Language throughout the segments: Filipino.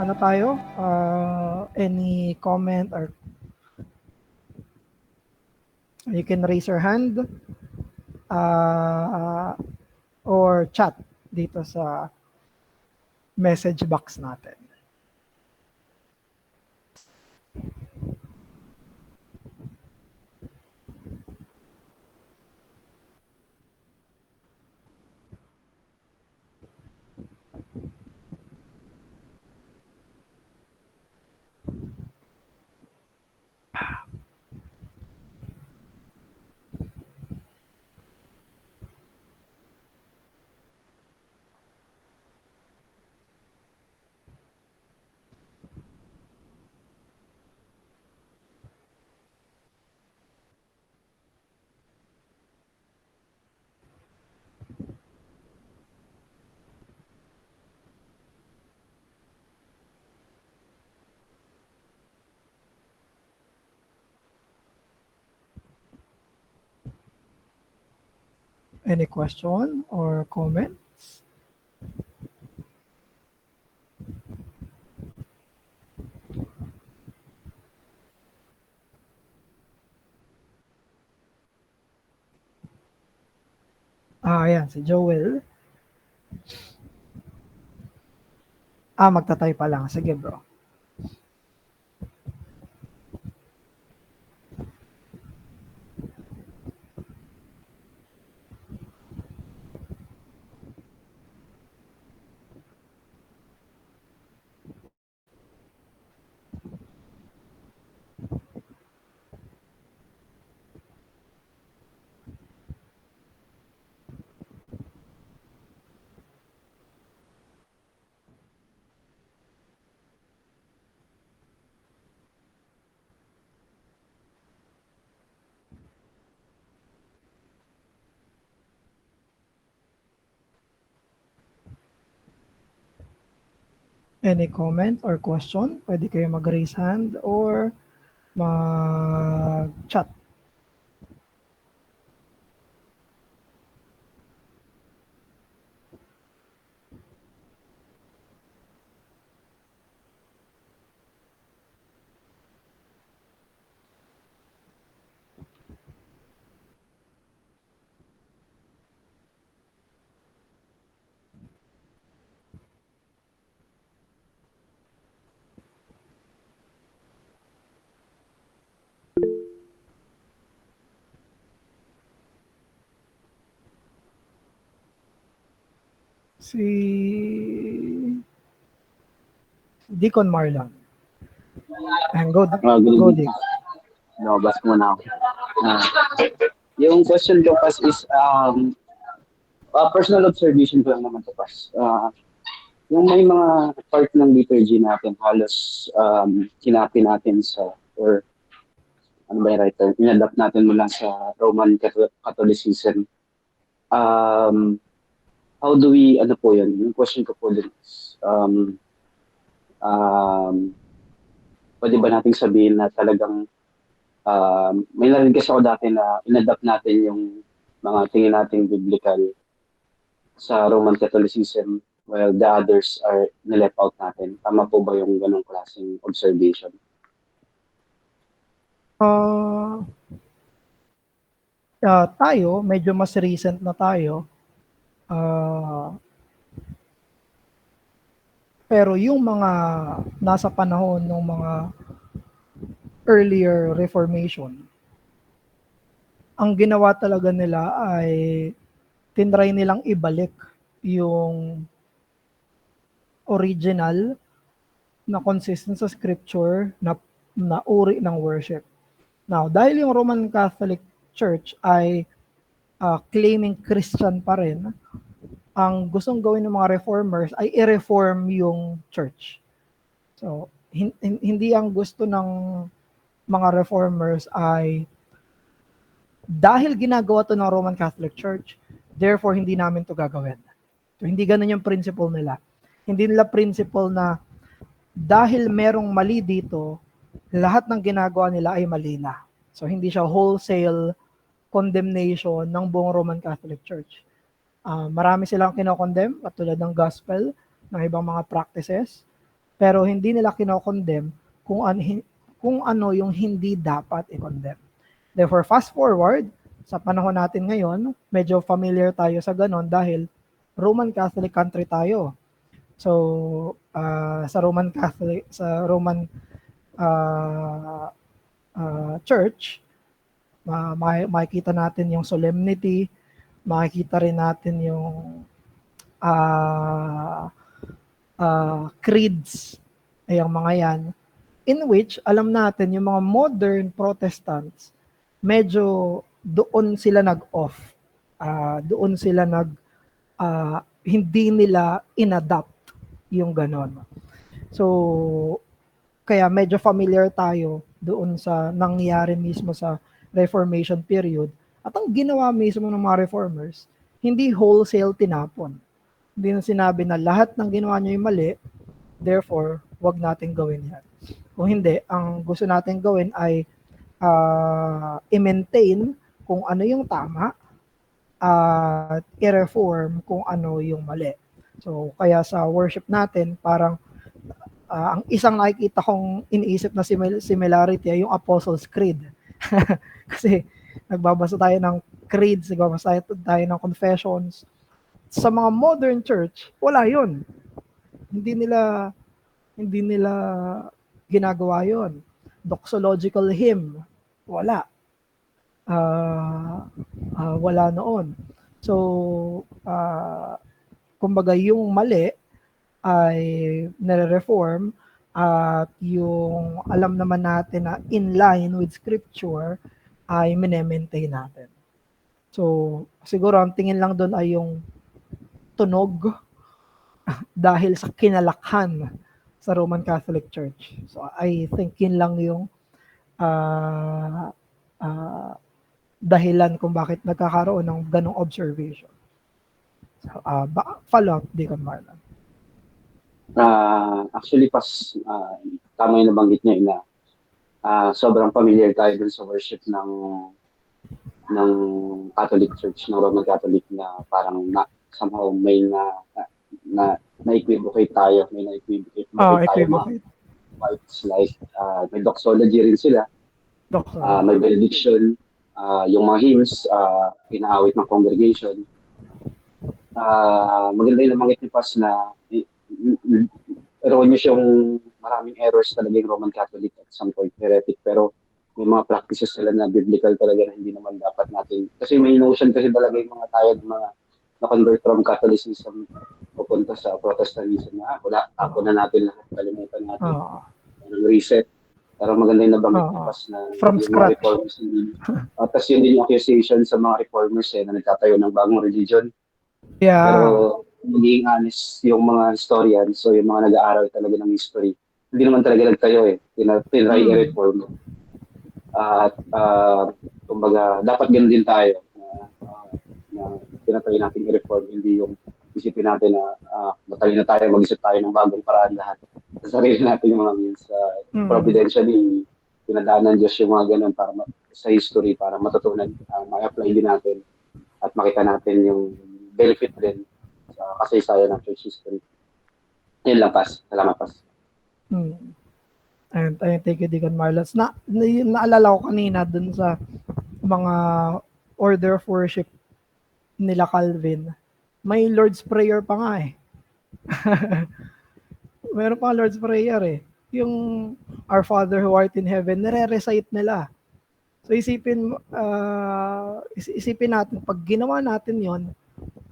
ano tayo? Any comment or you can raise your hand or chat dito sa message box natin. Any question or comments? Ayan, si Joel. Magtatay pa lang. Sige, bro. Any comment or question? Pwede kayo mag-raise hand or mag-chat. Si Deacon Marlon. And go Dick. Nabas mo na ako. Yung question ko pas is personal observation ko lang naman to pas. Yung may mga part ng liturgy natin halos kinapi natin sa or ano ba yung right term? Inadapt natin mula sa Roman Catholicism. How do we, ano po yun? Yung question ko po din is, pwede ba nating sabihin na talagang may narinig kasi ako dati na inadapt natin yung mga tingin nating biblical sa Roman Catholicism while the others are nileft out natin. Tama po ba yung ganong klaseng observation? Tayo, medyo mas recent na tayo. Pero yung mga nasa panahon ng mga earlier Reformation, ang ginawa talaga nila ay tinry nilang ibalik yung original na consistent sa scripture na uri ng worship. Now, dahil yung Roman Catholic Church ay claiming Christian pa rin, ang gustong gawin ng mga reformers ay i-reform yung church. So, hindi ang gusto ng mga reformers ay dahil ginagawa to ng Roman Catholic Church, therefore hindi namin to gagawin. So, hindi ganun yung principle nila. Hindi nila principle na dahil merong mali dito, lahat ng ginagawa nila ay mali na. So, hindi siya wholesale condemnation ng buong Roman Catholic Church. Marami silang kinokondem, katulad ng gospel, ng ibang mga practices. pero hindi nila kino-condemn kung ano yung hindi dapat i-condemn. Therefore, fast forward, sa panahon natin ngayon, medyo familiar tayo sa ganon dahil Roman Catholic country tayo. So, sa Roman Church, makikita natin yung solemnity, makikita rin natin yung creeds, ay ang mga yan, in which alam natin yung mga modern Protestants, medyo doon sila nag-off. Doon sila hindi nila inadapt yung ganon. So, kaya medyo familiar tayo doon sa nangyari mismo sa Reformation period. At ang ginawa mismo ng mga reformers, hindi wholesale tinapon. Hindi na sinabi na lahat ng ginawa nyo yung mali, therefore, wag natin gawin yan. Kung hindi, ang gusto natin gawin ay i-maintain kung ano yung tama at i-reform kung ano yung mali. So, kaya sa worship natin, parang ang isang nakikita kong iniisip na similarity ay yung Apostles' Creed. Kasi nagbabasa tayo ng creeds, nagbabasa tayo ng confessions. Sa mga modern church, wala yun. Hindi nila ginagawa yun. Doxological hymn, wala. Wala noon. So, kumbaga yung mali ay nare-reform at yung alam naman natin na in line with scripture ay mine-maintain natin. So, siguro ang tingin lang doon ay yung tunog dahil sa kinalakhan sa Roman Catholic Church. So, I think yun lang yung dahilan kung bakit nagkakaroon ng ganong observation. So, follow up, Deacon Marlon. Actually, tama yung nabanggit niya na sobrang familiar tayo dun sa worship ng Catholic Church, ng Roman Catholic na parang somehow may na-equivocate tayo, may na-equivocate tayo. It's like, may doxology rin sila, may benediction, yung mga hymns, pinaawit ng congregation. Maganda yung nabanggit ni Pas na erroneous yung maraming errors talaga yung Roman Catholic at some point heretic, pero may mga practices sila na biblical talaga na hindi naman dapat natin. Kasi may notion kasi talaga yung mga tayo mga na-convert from Catholicism pupunta sa Protestantism na wala, ako na natin lahat, kalimutan natin. Reset. Pero maganda yung nabanggit ni Pas na from yung scratch. Mga reformers tapos yun din yung accusation sa mga reformers na nagtatayo ng bagong religion. Yeah. Pero maging honest yung mga historians o yung mga nag-aaral talaga ng history, hindi naman talaga nagtayo tinry i-reform. At kumbaga, dapat ganun din tayo na tinatry natin i-reform, hindi yung isipin natin na matalino tayo, mag-isip tayo ng bagong paraan lahat. Sa sarili natin yung mga means. Providentially, pinadaanan Diyos yung mga ganun para sa history, para matutunan, ma-apply din natin at makita natin yung benefit din sa kasaysayan ng church history. Yun lang, Pas. Salamat, Pas. And thank you, Deacon Marlos. Naalala ko kanina dun sa mga order of worship nila Calvin, may Lord's Prayer pa nga eh. Meron pa Lord's Prayer eh. Yung Our Father who art in heaven, nire-recite nila. So isipin natin, pag ginawa natin yon,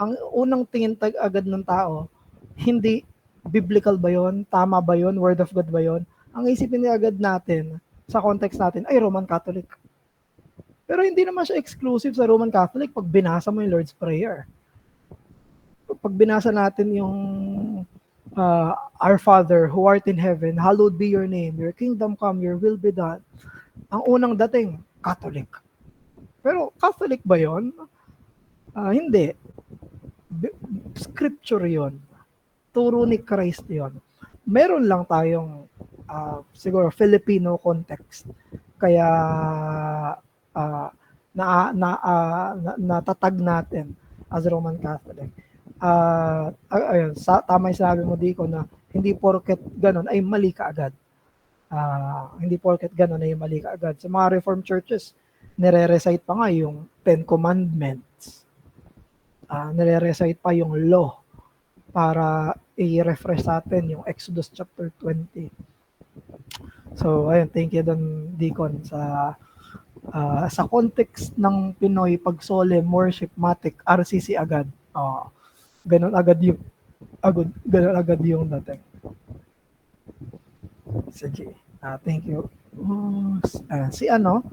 ang unang tingin agad ng tao, hindi biblical ba yon? Tama ba yon? Word of God ba yon? Ang isipin agad natin, sa context natin, ay Roman Catholic. Pero hindi naman siya exclusive sa Roman Catholic pag binasa mo yung Lord's Prayer. Pag binasa natin yung Our Father who art in heaven, hallowed be your name, your kingdom come, your will be done. Ang unang dating, Catholic. Pero Catholic ba yon? Hindi. Scripture yon. Turo ni Christ yon. Meron lang tayong siguro Filipino context. Kaya natatag natin as Roman Catholic. Ayun, tama yung sinabi mo, Dico, na Hindi porket ganun ay mali ka agad. Hindi porket ganun ay mali ka agad. Sa mga Reformed churches, nire-recite pa nga yung Ten Commandments. Nire-recite pa yung law para i-refresh sa atin yung Exodus chapter 20. So, ayun, thank you doon, Deacon, sa context ng Pinoy, pag solemn, worship, matic, RCC agad. Ganun ganun agad yung dating. Sige. Thank you. Si ano,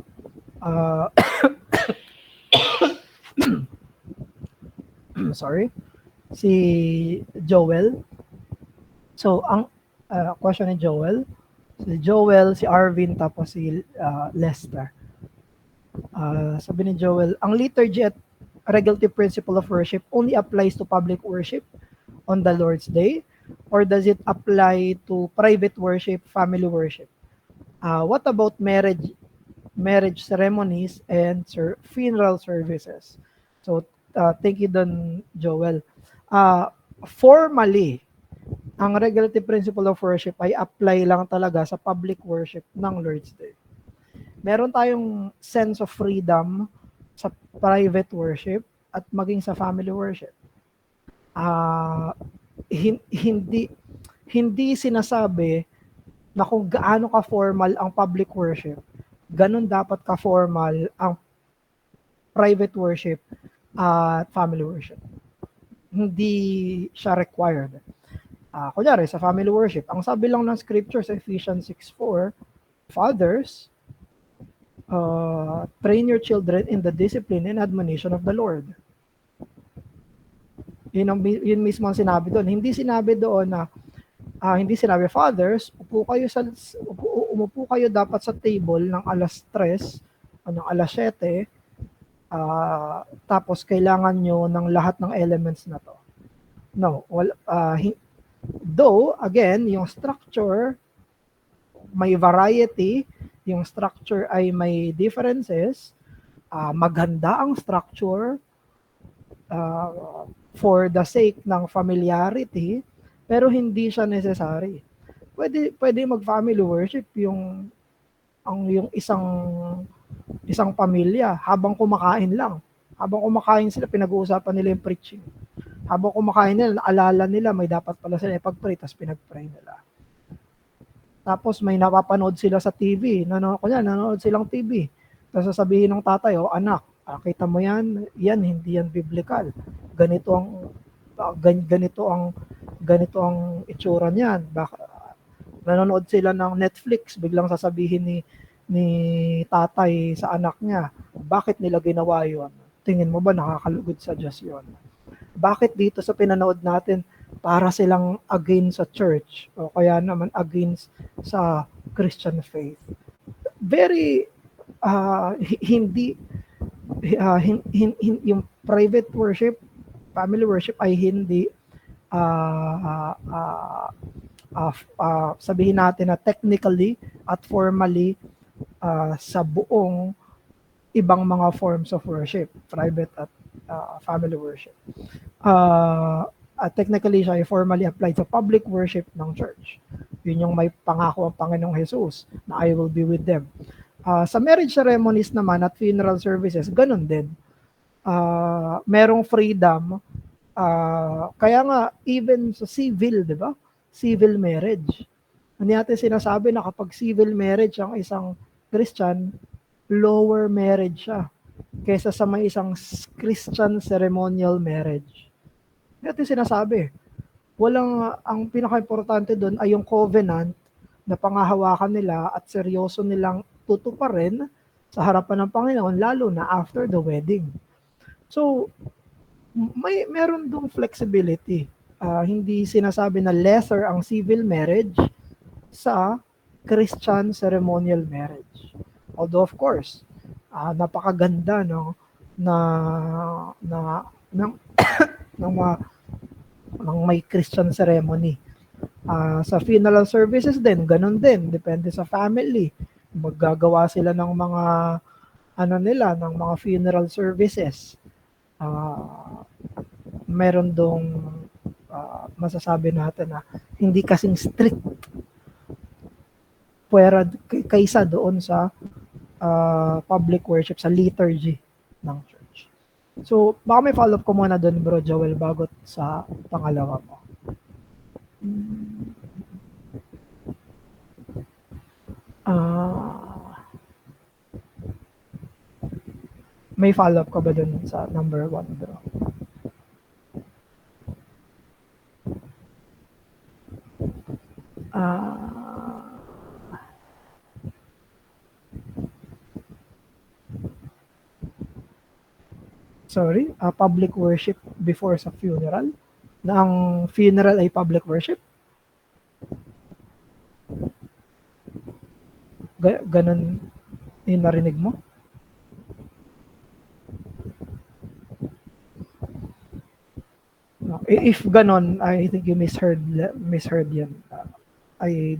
sorry, si Joel. So, ang question ni Joel, si Arvin, tapos si Lester. Sabi ni Joel, ang liturgy at regulative principle of worship only applies to public worship on the Lord's Day, or does it apply to private worship, family worship? What about marriage ceremonies and funeral services? So, thank you don, Joel. Formally, ang regulative principle of worship ay apply lang talaga sa public worship ng Lord's Day. Meron tayong sense of freedom sa private worship at maging sa family worship. Hindi sinasabi na kung gaano ka-formal ang public worship, ganun dapat ka-formal ang private worship at family worship. Hindi siya required. Kunyari, sa family worship, ang sabi lang ng scripture sa Ephesians 6:4, fathers, train your children in the discipline and admonition of the Lord. Yun mismo ang sinabi doon. Hindi sinabi doon na hindi sinabi, fathers, umupo kayo dapat sa table ng alas 3 o ng alas 7, tapos kailangan nyo ng lahat ng elements na to. No. Though, again, yung structure, may variety, yung structure ay may differences, maganda ang structure for the sake ng familiarity, pero hindi siya necessary. Pwede mag-family worship yung isang pamilya habang kumakain lang. Habang kumakain sila, pinag-uusapan nila yung preaching. Habang kumakain nila, naalala nila, may dapat pala sila ipag-pray, tapos pinag-pray nila. Tapos may napapanood sila sa TV, nanonood silang TV. Tapos sasabihin ng tatay, anak, kita mo yan hindi yan biblical. Ganito ang itsura niyan. Nanonood sila ng Netflix, biglang sasabihin ni tatay sa anak niya, bakit nila ginawa yun? Tingin mo ba nakakalugod sa Diyos yun? Bakit dito sa pinanood natin, para silang against sa church o kaya naman against sa Christian faith? Very yung private worship, family worship ay hindi sabihin natin na technically at formally sa buong ibang mga forms of worship, private at family worship. Technically siya ay formally applied sa public worship ng church. Yun yung may pangako ang Panginoong Jesus na I will be with them. Sa marriage ceremonies naman at funeral services, ganun din. Merong freedom. Kaya nga, even sa civil, di ba? Civil marriage. Hindi natin sinasabi na kapag civil marriage ang isang Christian, lower marriage siya kaysa sa may isang Christian ceremonial marriage. Hindi natin sinasabi. Ang pinaka-importante doon ay yung covenant na pangahawakan nila at seryoso nilang tutuparin sa harapan ng Panginoon, lalo na after the wedding. So, meron dong flexibility. Hindi sinasabi na lesser ang civil marriage sa Christian ceremonial marriage. Although of course, napakaganda ng may Christian ceremony. Sa funeral services din, ganun din, depende sa family. Maggagawa sila ng mga ng mga funeral services. Meron dong masasabi natin na hindi kasing strict kaysa doon sa public worship, sa liturgy ng church. So, baka may follow-up ko muna doon, Bro Joel, bago sa pangalawa mo. May follow-up ka ba doon sa number 1, bro? Sorry, public worship before sa funeral? Na ang funeral ay public worship? Ganon yung narinig mo? No. If ganon, I think you misheard yan. I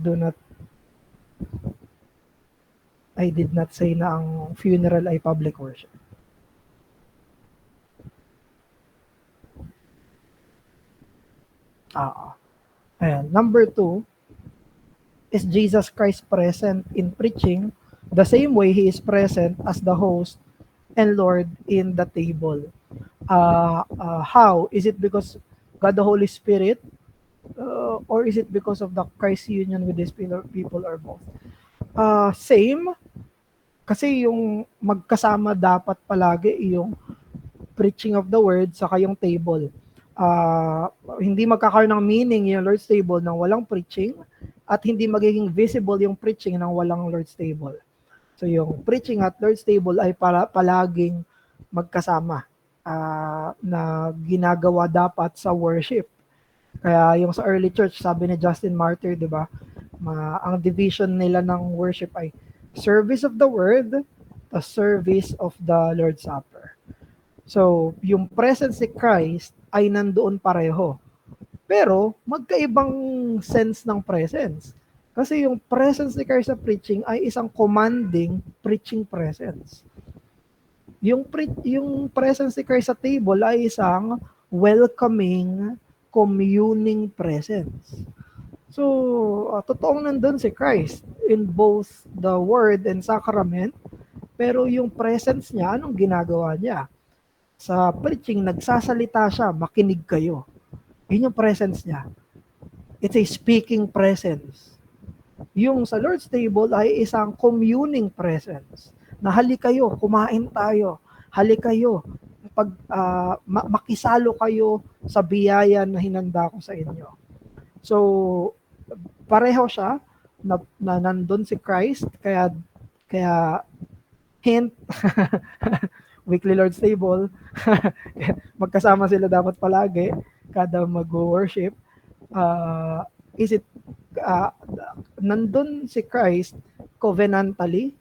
did not say na ang funeral ay public worship. Ayan. Number 2, is Jesus Christ present in preaching the same way He is present as the host and Lord in the table? How? Is it because God the Holy Spirit? Or is it because of the Christ union with His people or both? Same. Kasi yung magkasama dapat palagi yung preaching of the word saka yung table. Hindi magkakaroon ng meaning yung Lord's table nang walang preaching at hindi magiging visible yung preaching nang walang Lord's table. So yung preaching at Lord's table ay palaging magkasama na ginagawa dapat sa worship. Kaya yung sa early church, sabi ni Justin Martyr, di ba? Ang division nila ng worship ay service of the word, the service of the Lord's Supper. So, yung presence ni Christ ay nandoon pareho. Pero, magkaibang sense ng presence. Kasi yung presence ni Christ sa preaching ay isang commanding preaching presence. Yung presence ni Christ sa table ay isang welcoming, communing presence. So, totoong nandun si Christ in both the word and sacrament, pero yung presence niya, anong ginagawa niya? Sa preaching, nagsasalita siya, makinig kayo. Yun yung presence niya. It's a speaking presence. Yung sa Lord's table ay isang communing presence. Na halik kayo, kumain tayo. Halik kayo, makisalo kayo sa biyaya na hinanda ko sa inyo. So, pareho siya na nandun si Christ, kaya hint, weekly Lord's table, magkasama sila dapat palagi, kada mag-worship. Nandun si Christ covenantally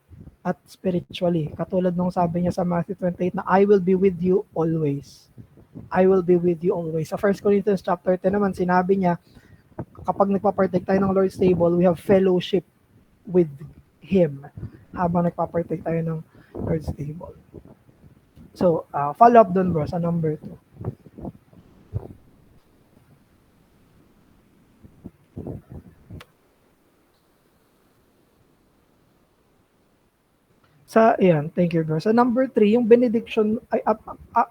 at spiritually. Katulad nung sabi niya sa Matthew 28 na, I will be with you always. I will be with you always. Sa 1 Corinthians chapter 10 naman, sinabi niya, kapag nagpa-partake tayo ng Lord's table, we have fellowship with Him habang nagpa-partake tayo ng Lord's table. So, follow up dun, bro, sa number 2. Thank you, bro. Sa number 3, yung benediction ay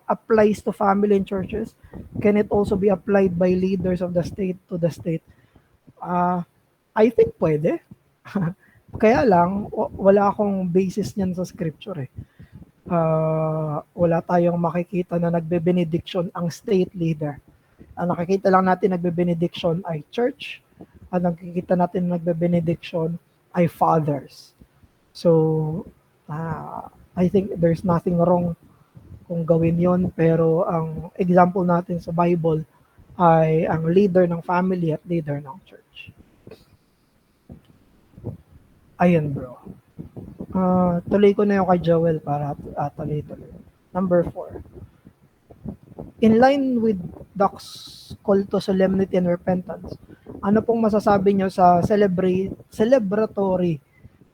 applies to family and churches. Can it also be applied by leaders of the state to the state? I think pwede. Kaya lang, wala akong basis niyan sa scripture eh. Wala tayong makikita na nagbe-benediction ang state leader. Ang nakikita lang natin nagbe-benediction ay church. Ang nakikita natin nagbe-benediction ay fathers. So, I think there's nothing wrong kung gawin yon, pero ang example natin sa Bible ay ang leader ng family at leader ng church. Ayun, bro. Tuloy ko na yung kay Joel para tuloy-tuloy. Number 4. In line with Doc's call to solemnity and repentance, ano pong masasabi nyo sa celebratory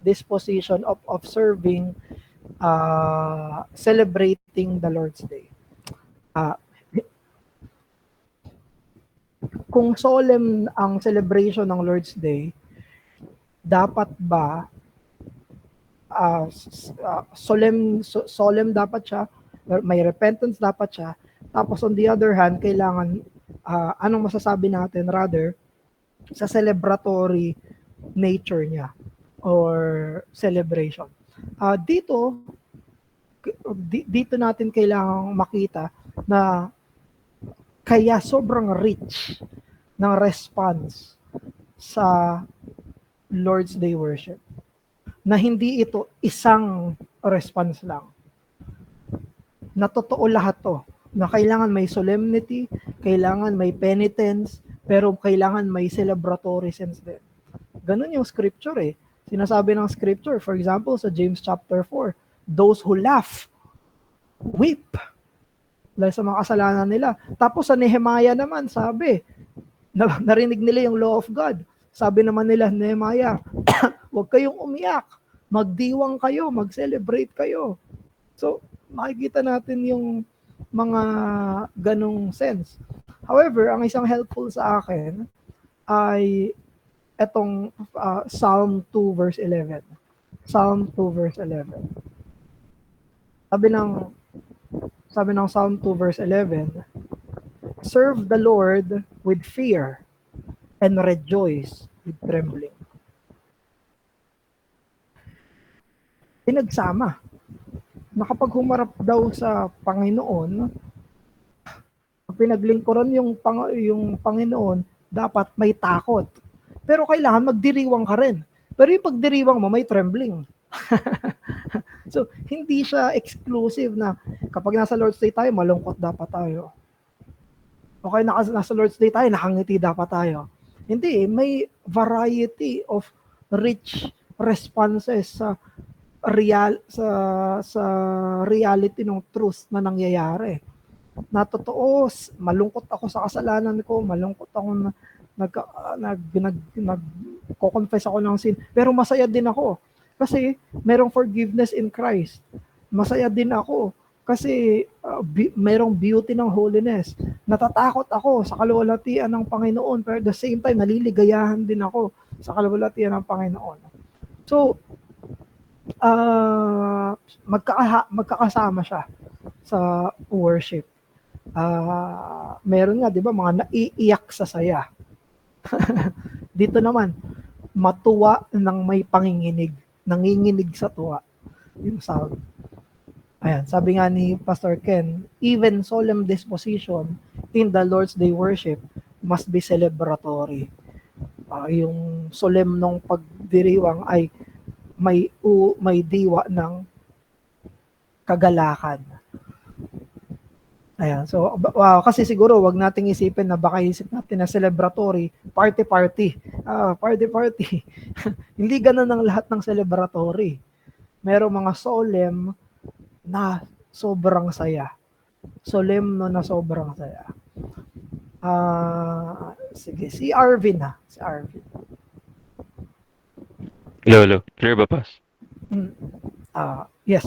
disposition of observing, celebrating the Lord's Day? kung solemn ang celebration ng Lord's Day, dapat ba solemn dapat siya, may repentance dapat siya, tapos on the other hand, kailangan, anong masasabi natin rather, sa celebratory nature niya or celebration. Dito natin kailangang makita na kaya sobrang rich ng response sa Lord's Day worship, na hindi ito isang response lang. Na totoo lahat to. Na kailangan may solemnity, kailangan may penitence, pero kailangan may celebratory sense din. Ganun yung scripture eh. Sinasabi ng scripture, for example, sa James chapter 4, those who laugh, weep. Dahil sa mga kasalanan nila. Tapos sa Nehemiah naman, sabi, narinig nila yung law of God. Sabi naman nila, Nehemiah, huwag kayong umiyak. Magdiwang kayo, mag-celebrate kayo. So, makikita natin yung mga ganong sense. However, ang isang helpful sa akin ay etong Psalm 2 verse 11. Psalm 2 verse 11. Sabi ng Psalm 2 verse 11, serve the Lord with fear and rejoice with trembling. Pinagsama. Na kapag humarap daw sa Panginoon, pinaglingkuran yung Panginoon, dapat may takot. Pero kailangan magdiriwang ka rin. Pero yung pagdiriwang mo, may trembling. So, hindi siya exclusive na kapag nasa Lord's Day tayo, malungkot dapat tayo. Okay, nasa Lord's Day tayo, nakangiti dapat tayo. Hindi, may variety of rich responses sa reality ng truth na nangyayari. Na totoo, malungkot ako sa kasalanan ko, malungkot ako nagko-confess ako ng sin, pero masaya din ako kasi merong forgiveness in Christ. Masaya din ako kasi merong beauty ng holiness. Natatakot ako sa kaluwalhatian ng Panginoon, pero at the same time naliligayahan din ako sa kaluwalhatian ng Panginoon. So, magkakasama siya sa worship. Meron nga, di ba, mga naiiyak sa saya. Dito naman, matuwa ng may panginginig, nanginginig sa tuwa. Yung sound. Ayan, sabi nga ni Pastor Ken, even solemn disposition in the Lord's Day worship must be celebratory. Yung solemn nung pagdiriwang ay may diwa ng kagalakan. Ayan, so kasi siguro wag nating isipin na baka isip natin na celebratory, party. Party. Hindi ganun ang lahat ng celebratory. Merong mga solemn na sobrang saya. Solemn na sobrang saya. Sige, si Arvin. Hello. Clear ba, Pas? Yes.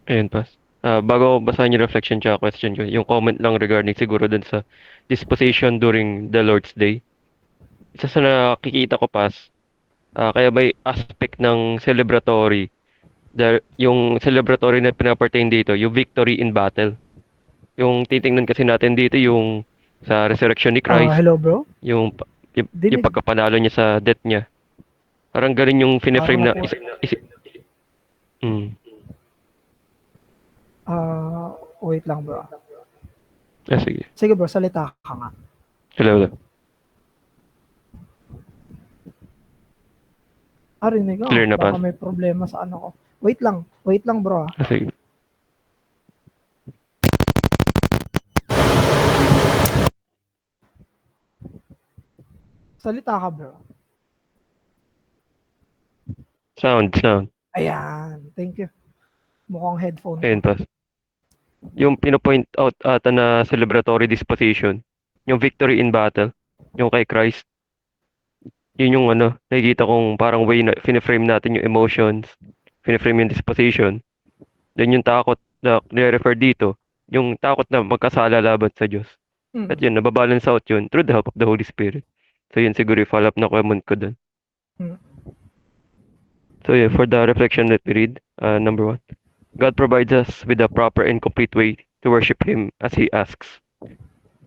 Ayun, Pas. Bago ko basahin yung reflection tsaka question ko, yung comment lang regarding siguro dun sa disposition during the Lord's Day. Isa sa nakikita ko, Pas, kaya may aspect ng celebratory, yung celebratory na pinapertain dito, yung victory in battle. Yung titingnan kasi natin dito yung sa resurrection ni Christ, Hello, bro. yung pagkapanalo niya sa death niya. Parang ganun yung fineframe na wait lang, bro. Sige. Sige, bro, salita ka nga. Hello. Rinig ko. Clear na, Baka Pas. may problema sa ano ko. Wait lang, bro. Sige. Salita ka, bro. Sound. Ayan, thank you. Mukhang headphone. Ayun, Pas. Yung pinopoint out ata na celebratory disposition, yung victory in battle, yung kay Christ, yun yung nakikita kong parang way na fineframe natin yung emotions, fineframe yung disposition. Then yung takot na nire-refer dito, yung takot na magkasala laban sa Diyos. At yun, nababalance out yun through the help of the Holy Spirit. So yun siguro yung follow-up na comment ko dun. Mm. So yeah, for the reflection, let me read. Number 1. God provides us with a proper and complete way to worship Him as He asks.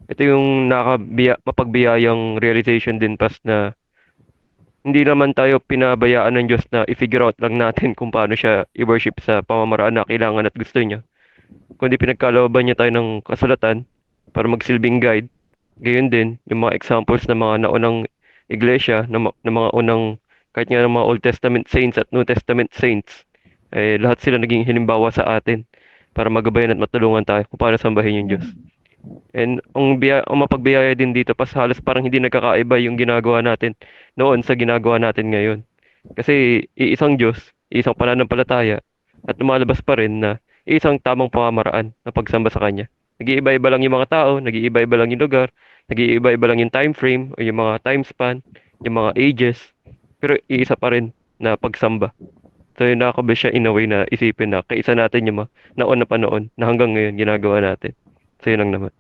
Ito yung mapagbiyayang realization din pas na hindi naman tayo pinabayaan ng Diyos na i-figure out lang natin kung paano siya i-worship sa pamamaraan na kailangan at gusto niya. Kundi pinagkalooban niya tayo ng kasulatan para magsilbing guide. Gayon din, yung mga examples ng mga naunang iglesia, ng mga unang, kahit nga ng mga Old Testament saints at New Testament saints, eh, lahat sila naging halimbawa sa atin para magabayan at matulungan tayo kung paano sambahin yung Diyos. And ang mapagbiyaya din dito, pas halos parang hindi nagkakaiba yung ginagawa natin noon sa ginagawa natin ngayon. Kasi iisang Diyos, iisang pananampalataya, at lumalabas pa rin na isang tamang pamamaraan na pagsamba sa Kanya. Nag-iiba-iba lang yung mga tao, nag-iiba-iba lang yung lugar, nag-iiba-iba lang yung time frame o yung mga time span, yung mga ages, pero iisa pa rin na pagsamba. So yun nakakabis siya in a way na isipin na kaisa natin yung mga naon na panoon na hanggang ngayon ginagawa natin. So yun lang naman.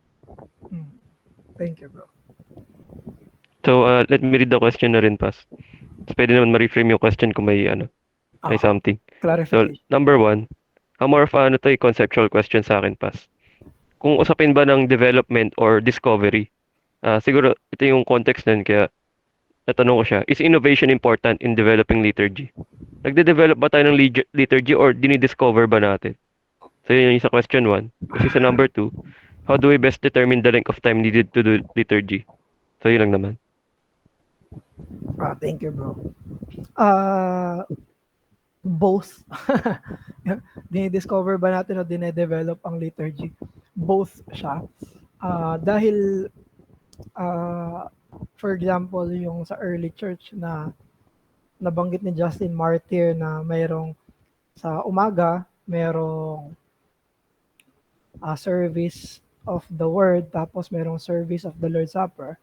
Thank you, bro. So let me read the question na rin, Pas. So, pwede naman ma-reframe yung question kung may may something. So Clarification. number 1, more of to conceptual question sa akin, Pas. Kung usapin ba ng development or discovery, siguro ito yung context nun, kaya natanong ko siya, is innovation important in developing liturgy? Nagde-develop ba tayo ng liturgy or dinidiscover ba natin? So yun yung sa question 1. Kasi sa number 2, how do we best determine the length of time needed to do liturgy? So yun lang naman. Thank you, bro. Both. Dinidiscover ba natin o dinedevelop ang liturgy? Both siya. Dahil, for example, yung sa early church na nabanggit ni Justin Martyr na mayroong sa umaga, mayroong service of the word, tapos mayroong service of the Lord's Supper.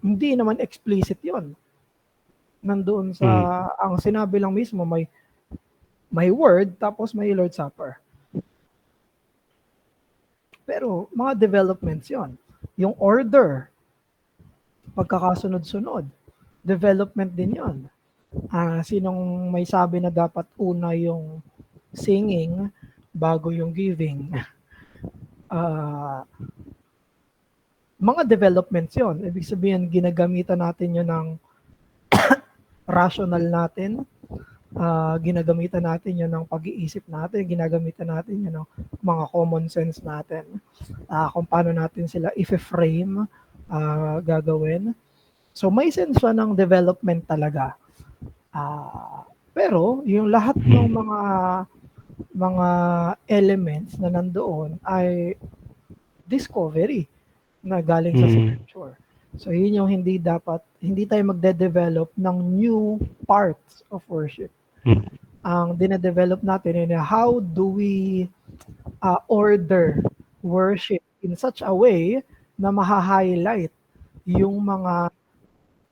Hindi naman explicit yon. Nandoon sa, ang sinabi lang mismo, may word, tapos may Lord's Supper. Pero mga developments yon. Yung order, pagkakasunod-sunod, development din yon. Sinong may sabi na dapat una yung singing bago yung giving? Mga developments yon. Ibig sabihin, ginagamitan natin yun ng rational natin, ginagamitan natin yun ng pag-iisip natin, ginagamitan natin yun ng mga common sense natin, kung paano natin sila i-frame, gagawin. So may sense siya ng development talaga. Pero yung lahat ng mga elements na nandoon ay discovery na galing sa scripture. So yun yung hindi tayo magde-develop ng new parts of worship. Ang dine-develop natin ay how do we order worship in such a way na maha-highlight yung mga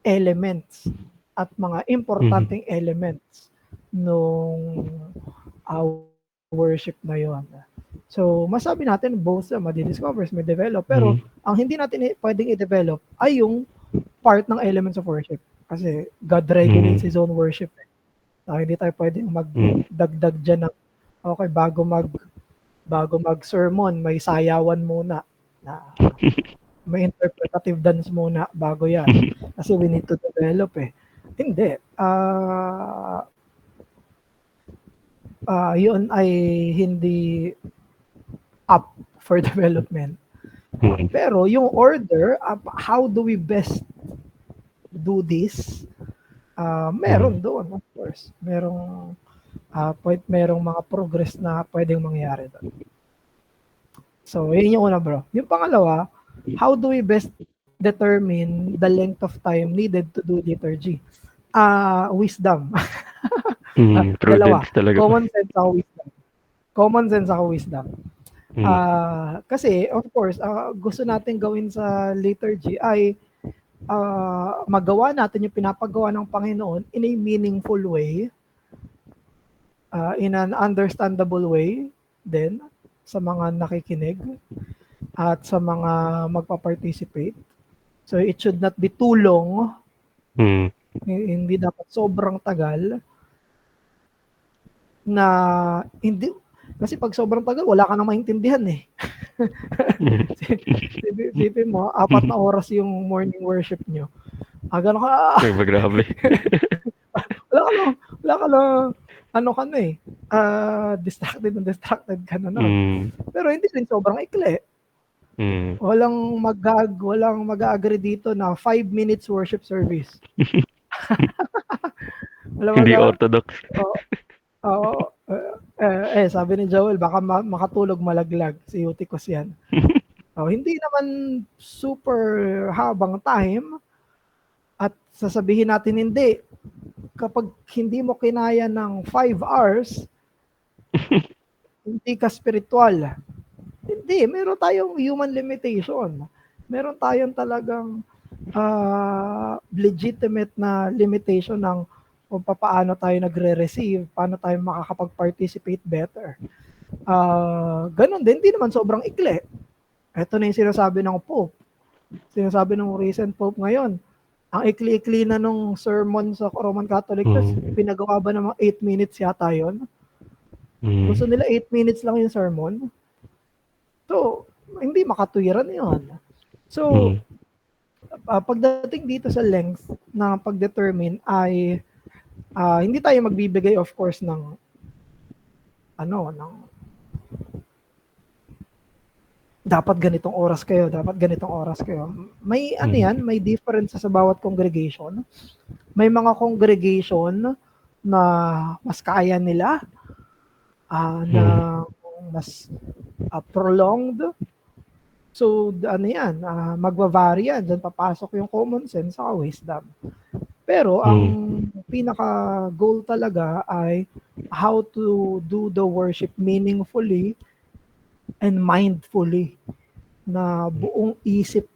elements at mga importanteng elements nung worship na yon. So, masabi natin both madi-discovers, may develop, pero ang hindi natin pwedeng i-develop ay yung part ng elements of worship. Kasi God regulates His own worship. Hindi tayo pwedeng magdagdag dyan ng, okay, bago mag-sermon, may sayawan muna. May interpretative dance muna bago yan. Kasi we need to develop Hindi. Yun ay hindi up for development. Pero yung order, how do we best do this? Meron doon, of course. Merong mga progress na pwedeng mangyari doon. So, yun yung una, bro. Yung pangalawa, how do we best determine the length of time needed to do liturgy? Wisdom. Dalawa. Common sense ako wisdom. Kasi, of course, gusto natin gawin sa liturgy ay magawa natin yung pinapagawa ng Panginoon in a meaningful way, in an understandable way din sa mga nakikinig. at sa mga magpa-participate. So it should not be too long, Mm. hindi dapat sobrang tagal na hindi kasi pag sobrang tagal wala ka nang maintindihan eh. Isipin mo, 4 na oras yung morning worship nyo. Gano'n ka, Ay, grabe. wala ka lang, ano ka na eh, distracted ka na nun. Mm. Pero hindi rin sobrang ikli. Mm. Walang mag-agree dito na 5 minutes worship service. Hindi orthodox. Oo. Sabi ni Joel, baka makatulog malaglag. Si Eutychus yan. Hindi naman super habang time at sasabihin natin hindi. Kapag hindi mo kinaya ng 5 hours, hindi ka spiritual. Hindi, meron tayong human limitation. Meron tayong talagang legitimate na limitation ng kung paano tayo nagre-receive, paano tayo makakapag-participate better. Ganun din, hindi naman sobrang ikli. Ito na yung sinasabi ng Pope. Sinasabi ng recent Pope ngayon. Ang ikli-ikli na nung sermon sa Roman Catholic Church, pinagawa ba ng mga 8 minutes yata yun? Gusto nila 8 minutes lang yung sermon. So, hindi makatuwiran yun. So, pagdating dito sa length na pag-determine ay hindi tayo magbibigay of course ng dapat ganitong oras kayo, May yan, may difference sa bawat congregation. May mga congregation na mas kaya nila na mas prolonged. So yan, magva-vary yan. Diyan papasok yung common sense sa wisdom. Pero ang pinaka goal talaga ay how to do the worship meaningfully and mindfully, na buong isip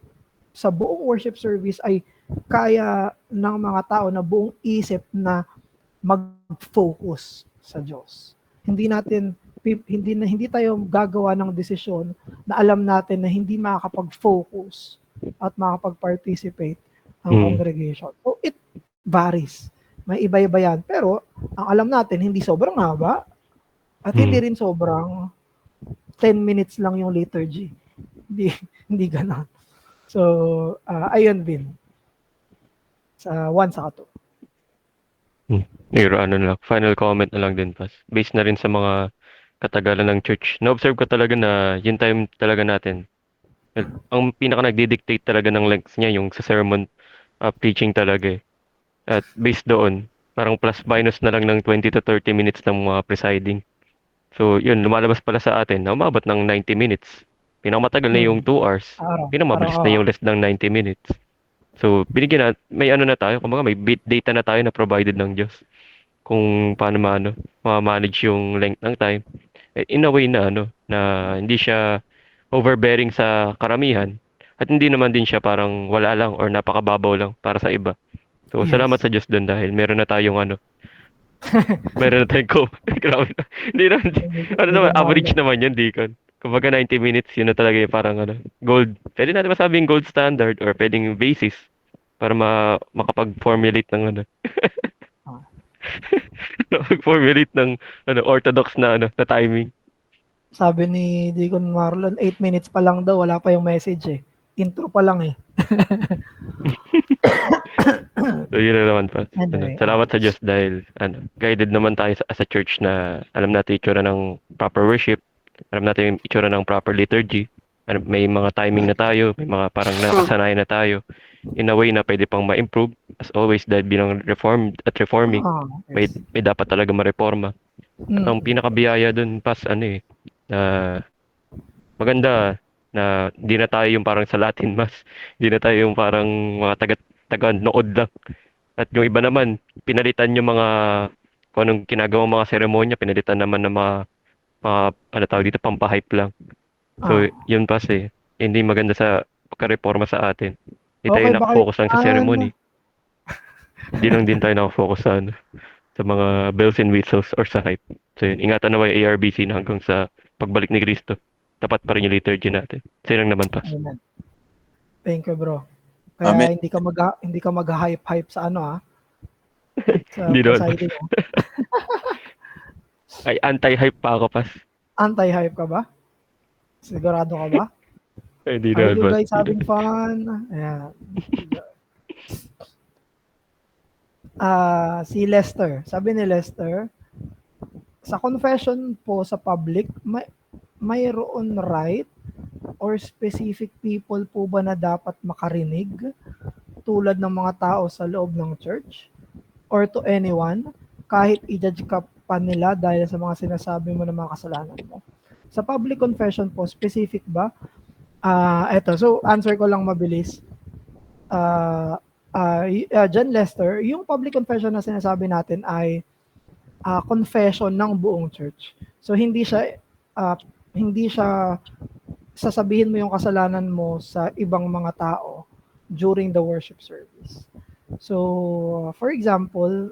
sa buong worship service ay kaya ng mga tao na buong isip na mag-focus sa Diyos. Hindi tayo gagawa ng desisyon na alam natin na hindi makakapag-focus at makakapag-participate ang congregation. So it varies. May iba-iba yan. Pero ang alam natin, hindi sobrang haba at hindi rin sobrang 10 minutes lang yung liturgy. Hindi ganon. So, ayun din. Sa 1 sa 2. Pero final comment na lang din, Pas. Based na rin sa mga katagalan ng church. Na-observe ko talaga na yung time talaga natin. Ang pinaka nagdi-dictate talaga ng length niya yung sa sermon preaching talaga eh. At based doon, parang plus minus na lang ng 20 to 30 minutes ng mga presiding. So, yun, lumalabas pala sa atin na umabot ng 90 minutes. Pinakamatagal na yung 2 hours. Pinamabilis na yung less ng 90 minutes. So, may na tayo, kumbaga may bit data na tayo na provided ng Diyos. Kung paano ma-manage yung length ng time. In a way na na hindi siya overbearing sa karamihan. At hindi naman din siya parang wala lang or napakababaw lang para sa iba. So, salamat sa Diyos doon dahil meron na tayong meron na tayong grabe na. Hindi naman, average naman yun, Deacon. Kumbaga 90 minutes, yun na talaga yung parang gold. Pwede natin masabing gold standard or pwedeng basis para makapag-formulate ng mag-formulate ng orthodox na na timing. Sabi ni Deacon Marlon, 8 minutes pa lang daw, wala pa yung message eh. Intro pa lang eh. So yun na naman pa. Anyway, Salamat sa Diyos dahil guided naman tayo as a church na alam natin itsura ng proper worship, alam natin yung itsura ng proper liturgy, may mga timing na tayo, may mga parang nakasanayan na tayo in a way na pwede pang ma-improve as always dahil bilang reformed at reforming may dapat talaga ma-reforma. Ang pinakabiyaya dun pas na maganda na di na tayo yung parang sa Latin Mass, di na tayo yung parang mga taga-nood lang. At yung iba naman, pinalitan yung mga kung anong ginagawang mga seremonya, pinalitan naman ng mga tawag dito, pampahype lang. So, yun pas hindi maganda sa pagka-reforma sa atin. Hindi tayo nakafocus lang sa ceremony. Hindi lang din tayo nakafocus sa mga bells and whistles or sa hype. So, yun, ingatan na yung ARBC na hanggang sa pagbalik ni Cristo. tapat pa rin yung liturgy natin. Sino lang naman, Pas? Amen. Thank you, bro. Kaya Amen. hindi ka mag-hype sa ano sa Hindi naman, Pas. presiding. Ay, anti-hype pa ako, Pas. Anti-hype ka ba? Sigurado ka ba? Ay, hindi Are naman, you Pas. guys having fun? Ayan. Si Lester. Sabi ni Lester, sa confession po sa public, mayroon right or specific people po ba na dapat makarinig tulad ng mga tao sa loob ng church or to anyone kahit i-judge ka pa nila dahil sa mga sinasabi mo ng mga kasalanan mo? Sa public confession po, specific ba? Eto, so answer ko lang mabilis. John Lester, yung public confession na sinasabi natin ay confession ng buong church. So hindi siya sasabihin mo yung kasalanan mo sa ibang mga tao during the worship service. So for example,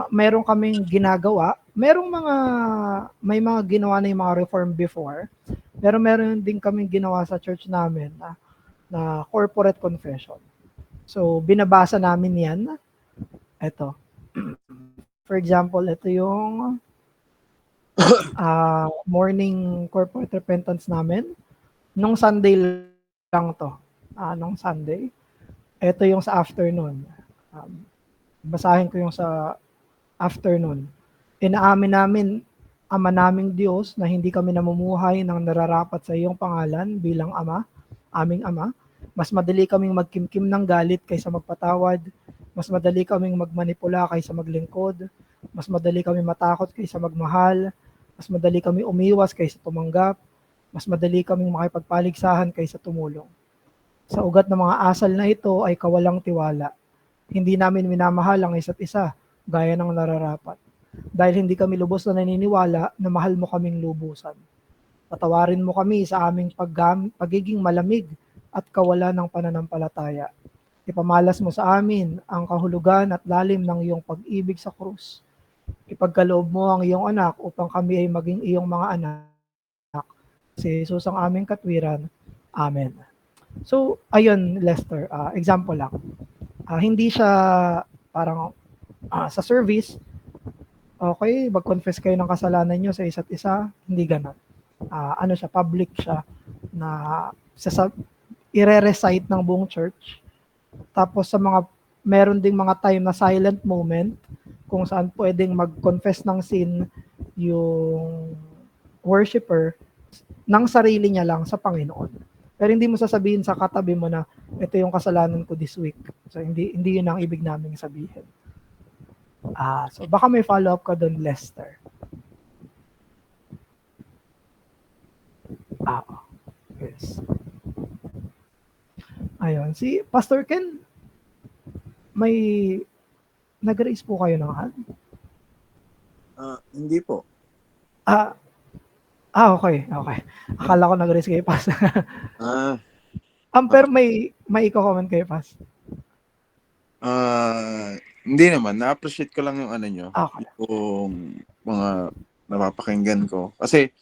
meron kaming ginagawa, may mga ginawa na yung mga reform before, pero meron din kaming ginawa sa church namin na corporate confession. So binabasa namin yan. Ito. For example, ito yung morning corporate repentance namin. Nung Sunday lang to. Nung Sunday. Ito yung sa afternoon. Basahin ko yung sa afternoon. Inaamin namin, Ama naming Diyos, na hindi kami namumuhay ng nararapat sa iyong pangalan bilang Ama, aming Ama. Mas madali kaming magkimkim ng galit kaysa magpatawad. Mas madali kaming magmanipula kaysa maglingkod. Mas madali kaming matakot kaysa magmahal. Mas madali kaming umiwas kaysa tumanggap. Mas madali kaming makipagpaligsahan kaysa tumulong. Sa ugat ng mga asal na ito ay kawalang tiwala. Hindi namin minamahal ang isa't isa, gaya ng nararapat. Dahil hindi kami lubos na naniniwala na mahal mo kaming lubusan. Patawarin mo kami sa aming pagiging malamig at kawalan ng pananampalataya. Ipamalas mo sa amin ang kahulugan at lalim ng iyong pag-ibig sa krus. Ipagkaloob mo ang iyong anak upang kami ay maging iyong mga anak. Si Jesus ang aming katwiran. Amen. So, ayun, Lester, example lang. Hindi siya parang sa service, okay, mag-confess kayo ng kasalanan nyo sa isa't isa, hindi ganun. Ano siya, public siya, na i-recite ng buong church. Tapos meron ding mga time na silent moment, kung saan pwedeng mag-confess ng sin yung worshiper ng sarili niya lang sa Panginoon. Pero hindi mo sasabihin sa katabi mo na ito yung kasalanan ko this week. So hindi yun ang ibig naming sabihin. So baka may follow-up ka doon, Lester. Yes. Ayun, si Pastor Ken, may nag-raise po kayo ng hand? Hindi po. Okay. Akala ko nag-raise kayo, Pas. Pero may i-comment kayo, Pas. Hindi naman. Na-appreciate ko lang yung ano nyo. Okay. Yung mga napapakinggan ko. Kasi,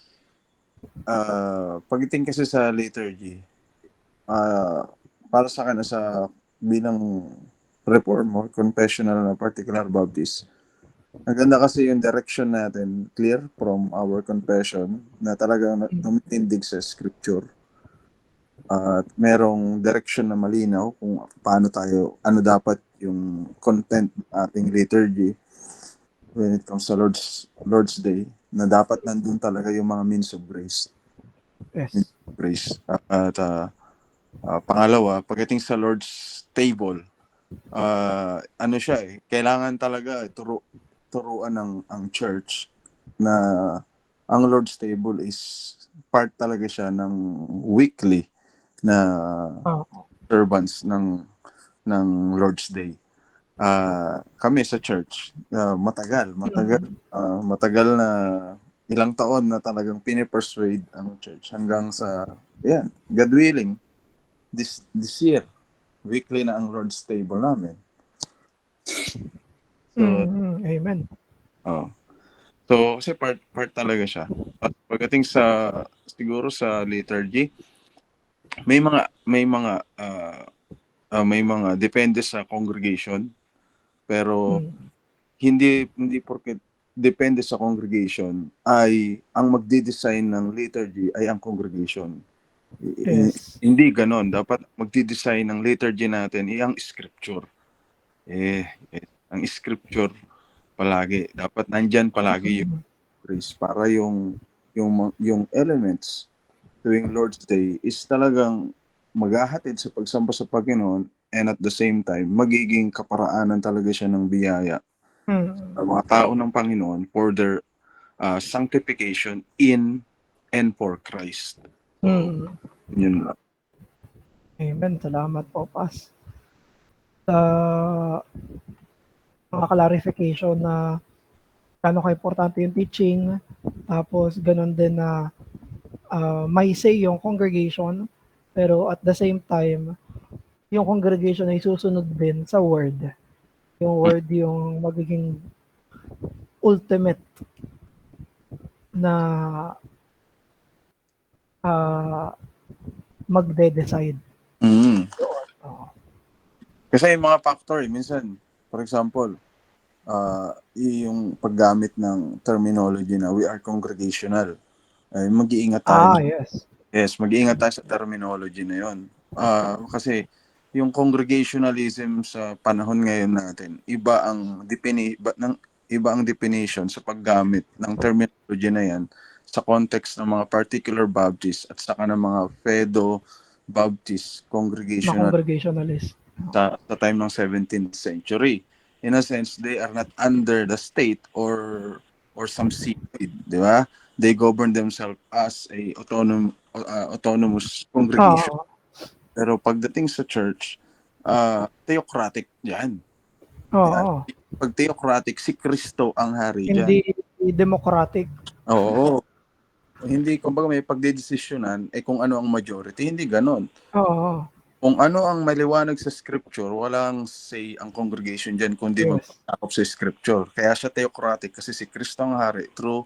pagdating kasi sa liturgy, para sa akin, sa bilang reform or confessional na particular baptist, maganda kasi yung direction natin clear from our confession na talagang tumitindig sa scripture. At merong direction na malinaw kung paano tayo, ano dapat yung content ng ating liturgy when it comes to Lord's Day, na dapat nandun talaga yung mga means of grace. Yes. Means of grace. At pangalawa, pagdating sa Lord's table, ano siya kailangan talaga turuan ang church na ang Lord's table is part talaga siya ng weekly na observance ng Lord's Day. Kami sa church, matagal na ilang taon na talagang pinipersuade ang church hanggang sa God willing this year weekly na ang Lord's table namin. So, Amen. So, kasi part talaga siya. At pagdating siguro sa liturgy, may mga depende sa congregation, pero Mm. hindi porket depende sa congregation ay ang magde-design ng liturgy ay ang congregation. Yes. Hindi ganon. Dapat magde-design ng liturgy natin ay ang scripture. Ang scripture palagi dapat nandyan palagi yung Mm. grace para yung elements tuwing Lord's Day is talagang maghahatid sa pagsamba sa Panginoon, and at the same time magiging kaparaanan talaga siya ng biyaya Mm. sa mga tao ng Panginoon for their sanctification in and for Christ. So, Mm. yun lang. Amen. Salamat po, Pas. Sa mga clarification na gaano ka-importante yung teaching, tapos ganun din na may say yung congregation, pero at the same time, yung congregation ay susunod din sa word. Yung word yung magiging ultimate na ah, magde-decide. Mm. Oo. Kasi yung mga factor, minsan, for example, yung paggamit ng terminology na we are congregational, ay mag-iingat tayo. Yes. Yes, mag-iingat tayo sa terminology na yon. Kasi yung congregationalism sa panahon ngayon natin, iba ang definition sa paggamit ng terminology na yan sa context ng mga particular Baptist at saka ng mga Fedo Baptist Na congregational congregationalist. sa time ng 17th century. In a sense, they are not under the state or some synod, di ba? They govern themselves as a autonomous congregation. Oo. Pero pagdating sa church, theocratic yan. Yan. Oo. Pag theocratic, si Kristo ang hari Hindi dyan. democratic. Oo. Hindi, kumbaga may pagdedesisyonan, kung ano ang majority, hindi ganon. Oo. Kung ano ang maliwanag sa scripture, walang say ang congregation dyan kundi Yes. magpapakop sa scripture. Kaya siya theocratic kasi si Kristo ang hari through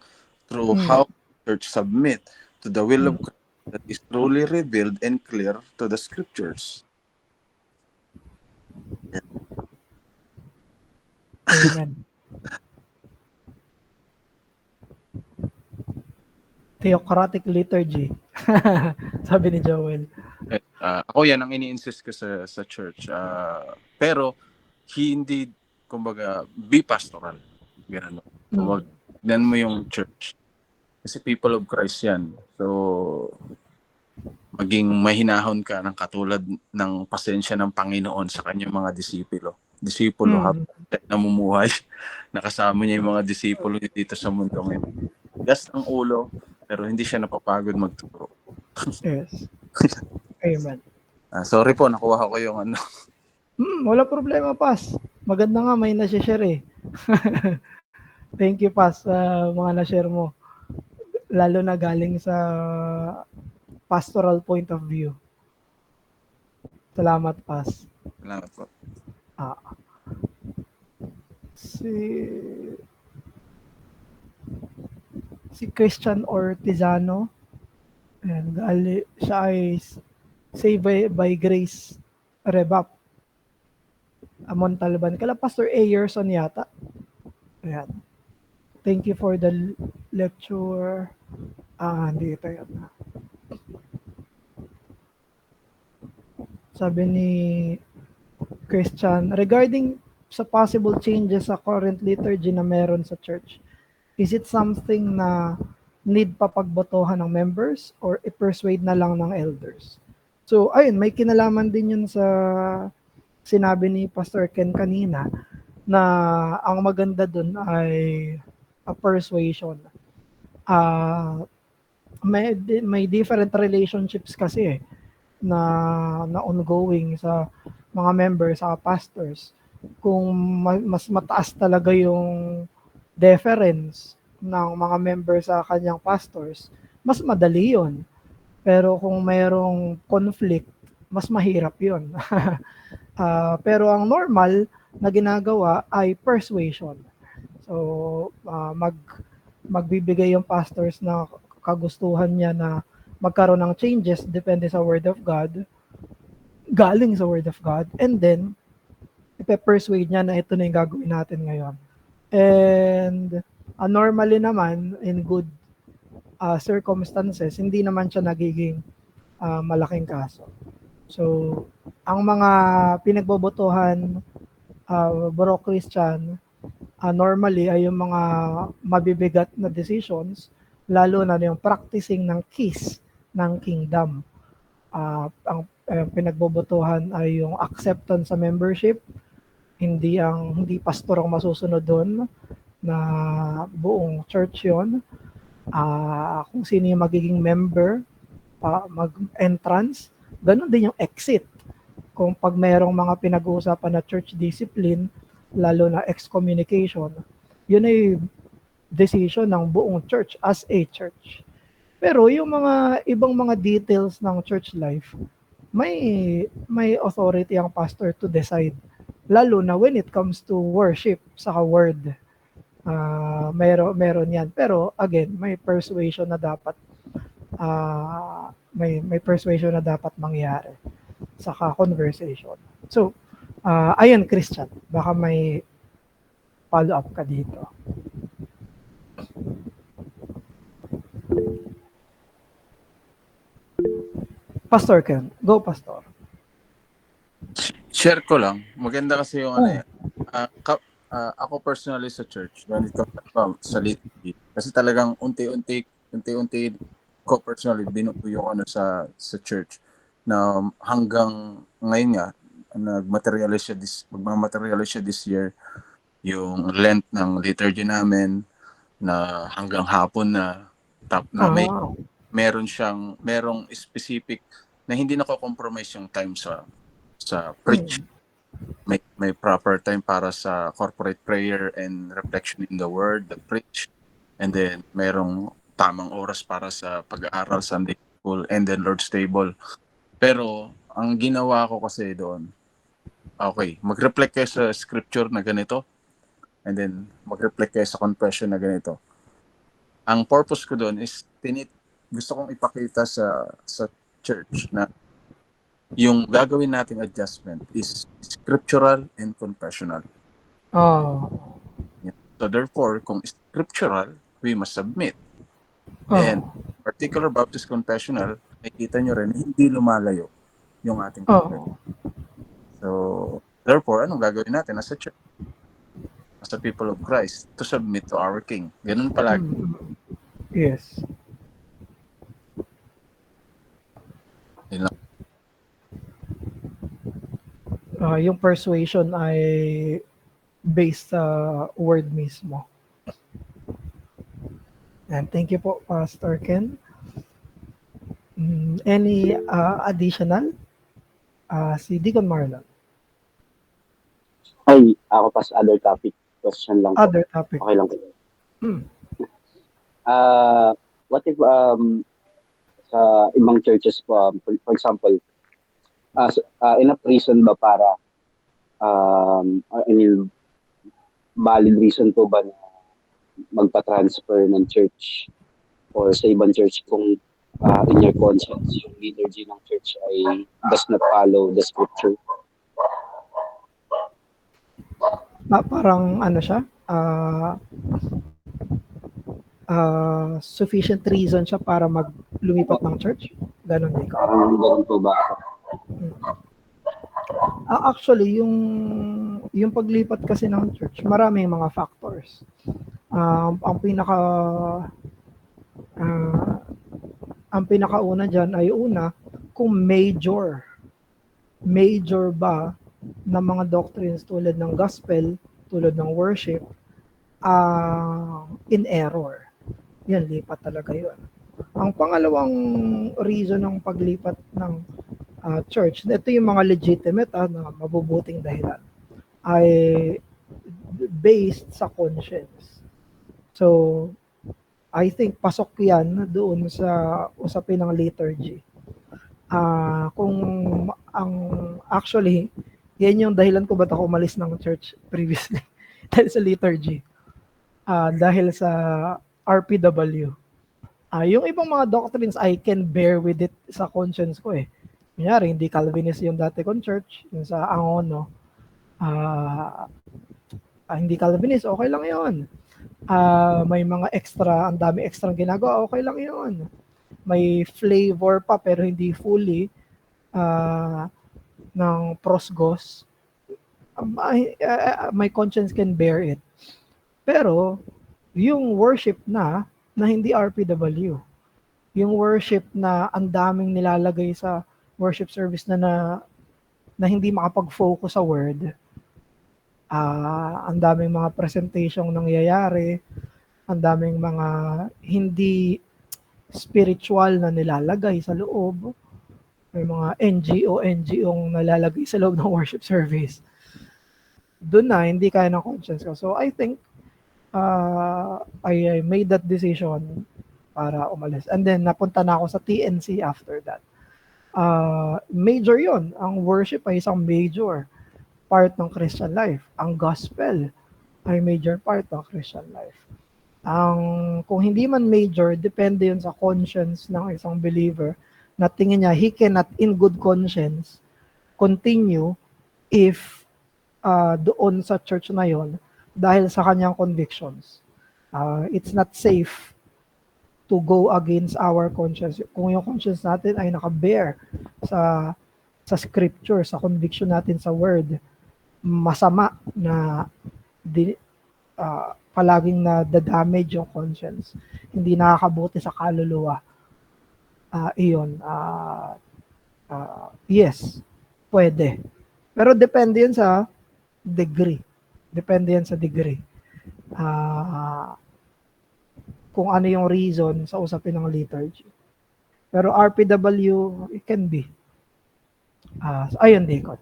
how the church submit to the will of Christ that is truly revealed and clear to the scriptures. Amen. Theocratic liturgy. Sabi ni Joel. Ako yan ang ini-insist ko sa church. Pero hindi, kumbaga, be pastoral. Ganun. Kumbaga, tignan mo yung church. Kasi people of Christ yan. So, maging mahinahon ka ng katulad ng pasensya ng Panginoon sa kanyang mga disipulo. Habang namumuhay, nakasama niya yung mga disipulo dito sa mundo ngayon. Gas ang ulo, pero hindi siya napapagod magturo. Yes. Amen. Sorry po, nakuha ko yung ano. Wala problema, Pas. Maganda nga may na-share eh. Thank you, Pas, sa mga na-share mo. Lalo na galing sa pastoral point of view. Salamat, Pas. Salamat po. Si Christian Ortizano, and siya ay saved by grace Rebap Amon Talban. Kala Pastor Ayerson yata. Ayan. Thank you for the lecture. Dito yan. Sabi ni Christian, regarding sa possible changes sa current liturgy na meron sa church, is it something na need pa pagbotohan ng members or i-persuade na lang ng elders? So, ayun, may kinalaman din yun sa sinabi ni Pastor Ken kanina na ang maganda dun ay a persuasion. May different relationships kasi na ongoing sa mga members, sa pastors. Kung mas mataas talaga yung deference ng mga members sa kanyang pastors, mas madali yun. Pero kung mayroong conflict, mas mahirap yun. Pero ang normal na ginagawa ay persuasion. So, magbibigay yung pastors na kagustuhan niya na magkaroon ng changes depende sa Word of God, galing sa Word of God, and then ipe-persuade niya na ito na yung gagawin natin ngayon. And normally naman, in good circumstances, hindi naman siya nagiging malaking kaso. So, ang mga pinagbobotohan, bro Christian, normally ay yung mga mabibigat na decisions, lalo na yung practicing ng keys ng kingdom. Ang pinagbobotohan ay yung acceptance sa membership, hindi pastor ang masusunod doon, na buong church yon. Kung sino yung magiging member, mag-entrance, ganun din yung exit. Kung pag mayroong mga pinag-uusapan na church discipline, lalo na excommunication, yun ay decision ng buong church as a church. Pero yung mga ibang mga details ng church life, may authority ang pastor to decide. Lalo na when it comes to worship sa word. Meron yan. Pero again, may persuasion na dapat may persuasion na dapat mangyari saka conversation. So, ayun Christian, baka may follow up ka dito. Pastor Ken, go Pastor. Share ko lang. Maganda kasi yung ako personally sa church, when it comes sa liturgy, kasi talagang unti-unti ko personally binubuyo ko sa church na hanggang ngayon nga magmamaterialize siya this year yung length ng liturgy namin na hanggang hapon na merong specific na hindi nako-compromise yung time sa preach. May proper time para sa corporate prayer and reflection in the word, the preach, and then merong tamang oras para sa pag-aaral, Sunday school, and then Lord's table. Pero ang ginawa ko kasi doon, okay, mag-reflect kayo sa scripture na ganito, and then mag-reflect kayo sa confession na ganito. Ang purpose ko doon is gusto kong ipakita sa church na yung gagawin nating adjustment is scriptural and confessional. So therefore, kung scriptural, we must submit. And particular Baptist confessional, nakikita nyo rin, hindi lumalayo yung ating confession. So therefore, anong gagawin natin as a church? As a people of Christ, to submit to our King. Ganun palagi. Yes. Yung persuasion ay based sa word mismo. And thank you po, Pastor Ken. Any additional? Si Deacon Marlon. Ay, ako pa sa other topic. Question lang po. Other topic. Okay lang po. What if sa ibang churches po, for example, enough reason ba para valid reason po ba na magpa-transfer ng church or sa ibang church kung in your conscience yung liturgy ng church ay does not follow the scripture? Parang ano siya, sufficient reason siya para lumipat ng church? Ganon din ka? Parang ganun po ba? Actually, yung paglipat kasi ng church, maraming mga factors. Ang pinakauna dyan ay kung major ba na mga doctrines tulad ng gospel, tulad ng worship, in error. Yan, lipat talaga yun. Ang pangalawang reason ng paglipat ng church, ito yung mga legitimate na mabubuting dahilan, ay based sa conscience. So, I think pasok yan doon sa usapin ng liturgy. Actually, yan yung dahilan ko ba't ako umalis ng church previously dahil sa liturgy. Dahil sa RPW. Yung ibang mga doctrines, I can bear with it sa conscience ko eh. Kunyari, hindi Calvinist yung dati kong church, yung sa Angono. Hindi Calvinist, okay lang yun. May mga extra, ang dami extra ginagawa, okay lang yun. May flavor pa pero hindi fully ng prosgos. My conscience can bear it. Pero, yung worship na hindi RPW, yung worship na ang daming nilalagay sa worship service na hindi makapag-focus sa word, ang daming mga presentation nangyayari, ang daming mga hindi spiritual na nilalagay sa loob, may mga NGO nalalagay sa loob ng worship service. Doon na, hindi kaya ng conscience ko. So, I think, I made that decision para umalis. And then, napunta na ako sa TNC after that. Major yon. Ang worship ay isang major part ng Christian life. Ang gospel ay major part ng Christian life. Kung hindi man major, depende yun sa conscience ng isang believer na tingin niya, he cannot in good conscience continue if doon sa church na yon dahil sa kanyang convictions. It's not safe to go against our conscience. Kung yung conscience natin ay nakabear sa scripture, sa conviction natin sa word, masama na palaging na-damage yung conscience. Hindi nakakabuti sa kaluluwa. Yes, pwede. Pero depende yun sa degree. Depende yan sa degree. Kung ano yung reason sa usapin ng liturgy. Pero RPW, it can be. Ayun, Deacon.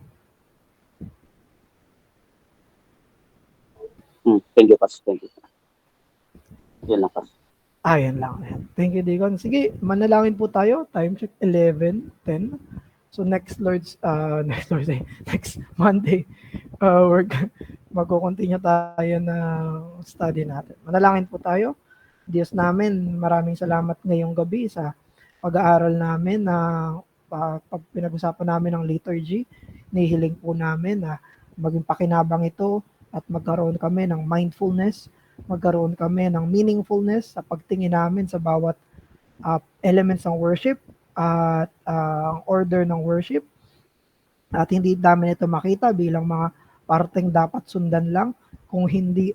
Thank you, Pastor. Thank you. Yan lang, Pastor. Yan lang. Thank you, Deacon. Sige, manalangin po tayo. Time check 11:10. So next Monday, magko-continue tayo ng study natin. Manalangin po tayo. Diyos namin, maraming salamat ngayong gabi sa pag-aaral namin na pag pinag-usapan namin ng liturgy. Nihiling po namin na maging pakinabang ito at magkaroon kami ng mindfulness, magkaroon kami ng meaningfulness sa pagtingin namin sa bawat elements ng worship at order ng worship. At hindi namin ito makita bilang mga parteng dapat sundan lang, kung hindi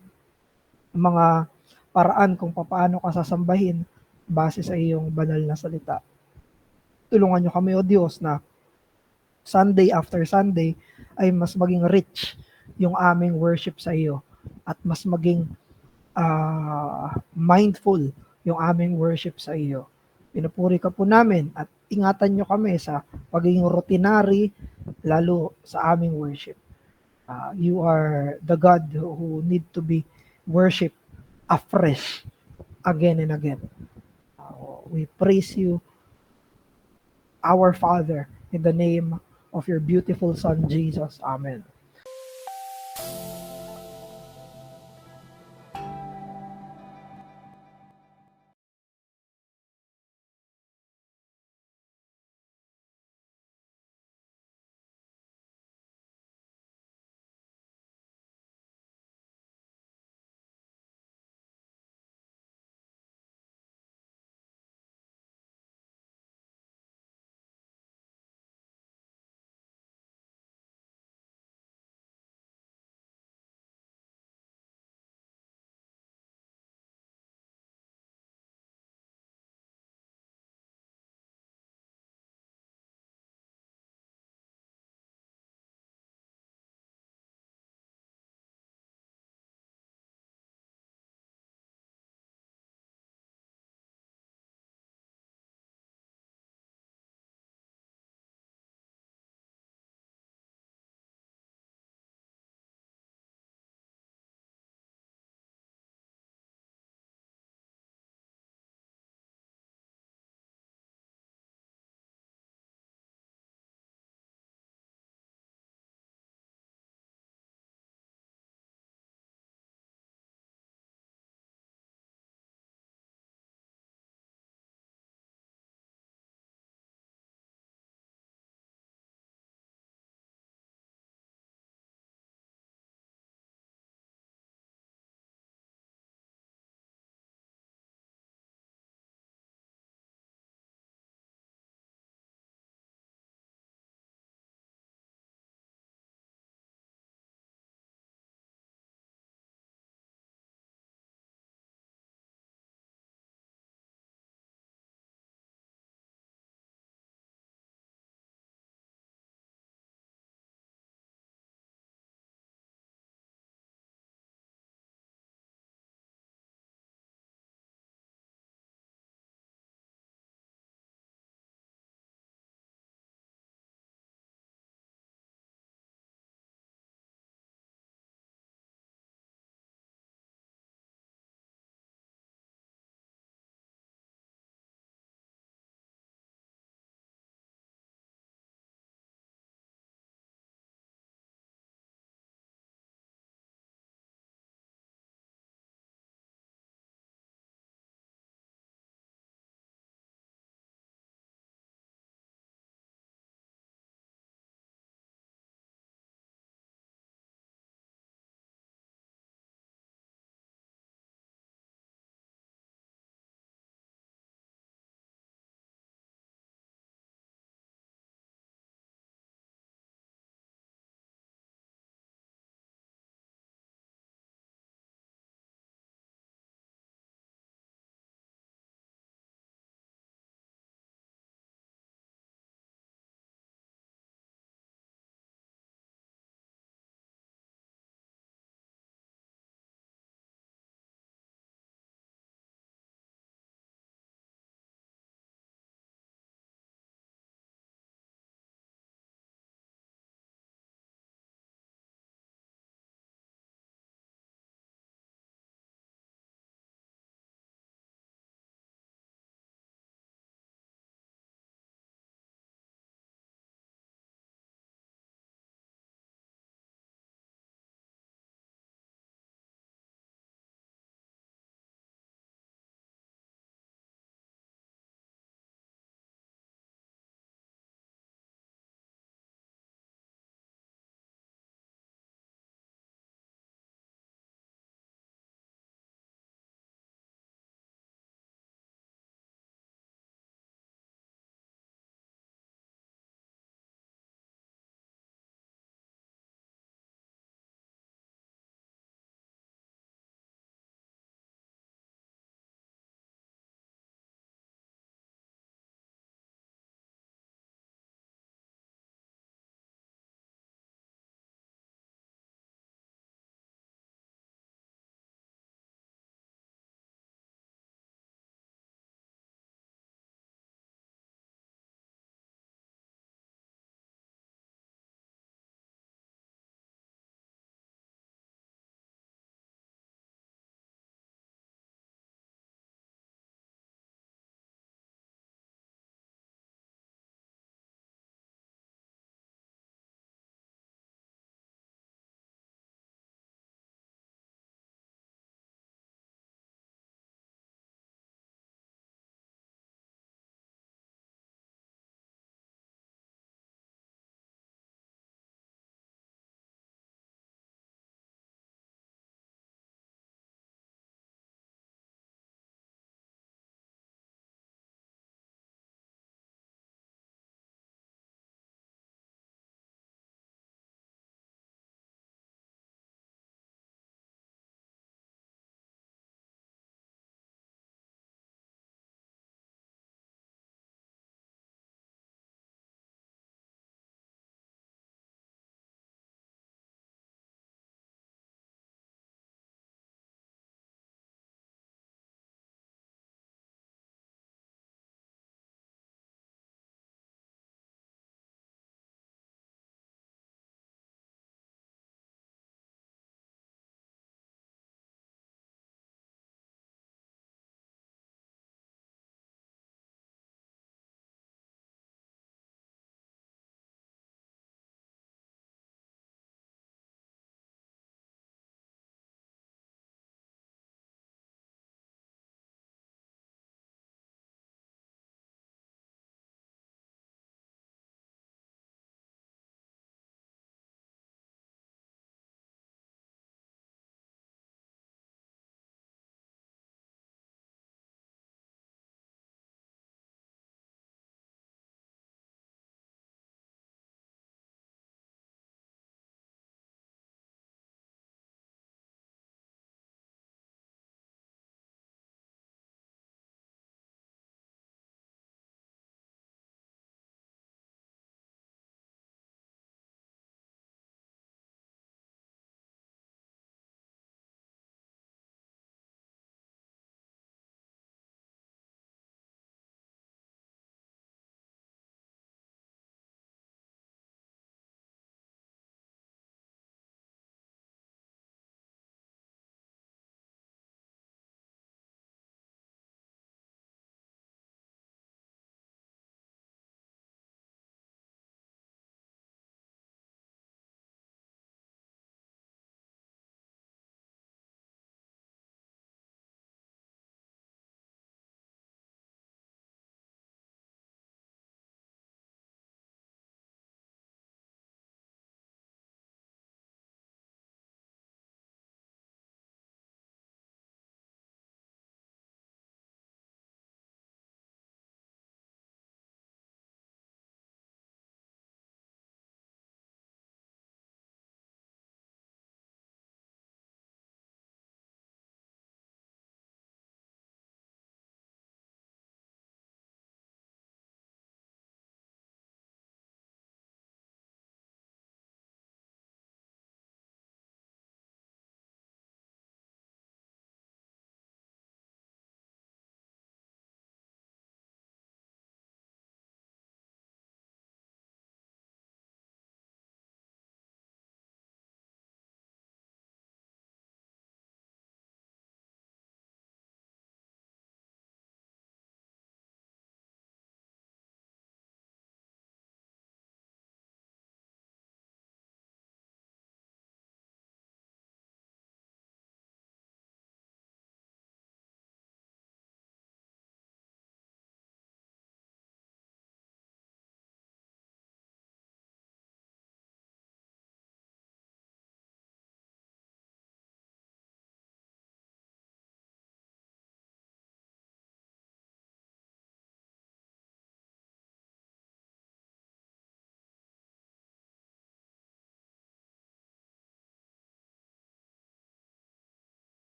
mga paraan kung paano ka sasambahin base sa iyong banal na salita. Tulungan niyo kami, O Diyos, na Sunday after Sunday ay mas maging rich yung aming worship sa iyo at mas maging mindful yung aming worship sa iyo. Pinupuri ka po namin at ingatan niyo kami sa pagiging routinary, lalo sa aming worship. You are the God who need to be worshipped afresh again and again. We praise you, our Father, in the name of your beautiful Son, Jesus. Amen.